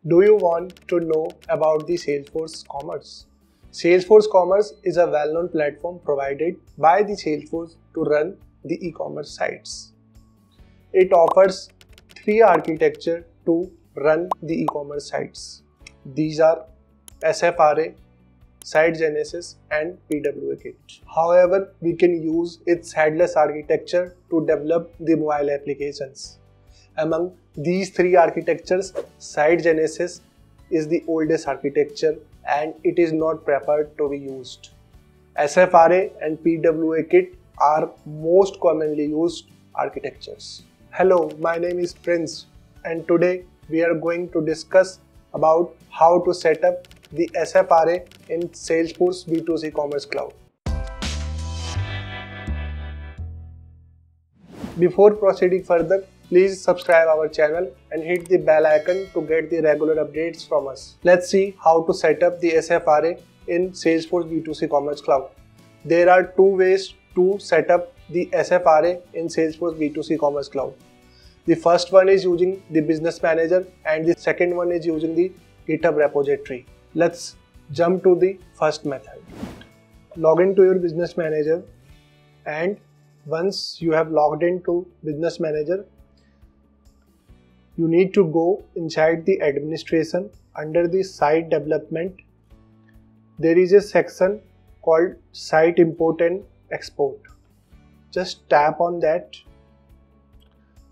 Do you want to know about the Salesforce Commerce? Salesforce Commerce is a well-known platform provided by the Salesforce to run the e-commerce sites. It offers three architectures to run the e-commerce sites. These are SFRA, Site Genesis and PWA Kit. However, we can use its headless architecture to develop the mobile applications. Among these three architectures, Site Genesis is the oldest architecture and it is not preferred to be used. SFRA and PWA Kit are most commonly used architectures. Hello, my name is Prince and today we are going to discuss about how to set up the SFRA in Salesforce B2C Commerce Cloud. Before proceeding further, please subscribe our channel and hit the bell icon to get the regular updates from us. Let's see how to set up the SFRA in Salesforce B2C Commerce Cloud. There are two ways to set up the SFRA in Salesforce B2C Commerce Cloud. The first one is using the Business Manager and the second one is using the GitHub repository. Let's jump to the first method. Log into your Business Manager, and once you have logged into Business Manager, you need to go inside the administration. Under the site development, there is a section called Site Import and Export. Just tap on that.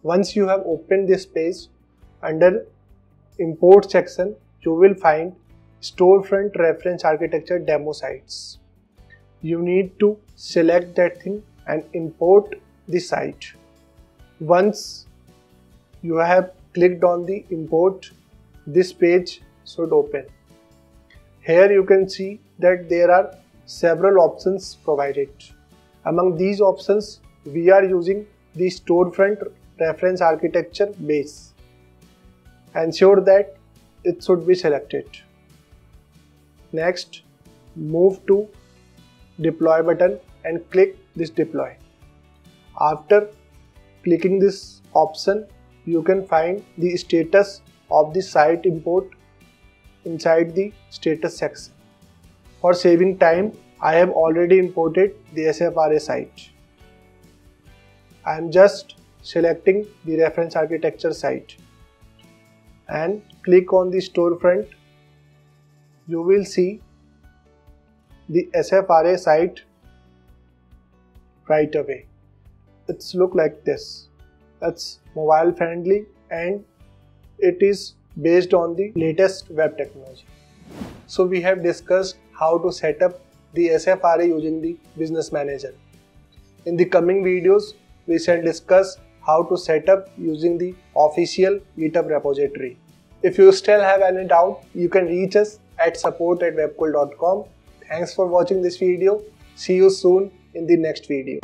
Once you have opened this page, under Import section, you will find Storefront Reference Architecture Demo Sites. You need to select that thing and import the site. Once you have clicked on the import, this page should open. Here you can see that there are several options provided. Among these options, we are using the Storefront Reference Architecture base. Ensure that it should be selected. Next, move to Deploy button and click this deploy. After clicking this option, you can find the status of the site import inside the status section. For saving time, I have already imported the SFRA site. I am just selecting the reference architecture site and click on the storefront. You will see the SFRA site right away. It's look like this. It's mobile friendly and it is based on the latest web technology. So we have discussed how to set up the SFRA using the Business Manager. In the coming videos, we shall discuss how to set up using the official GitHub repository. If you still have any doubt, you can reach us at support@webcool.com. Thanks for watching this video. See you soon in the next video.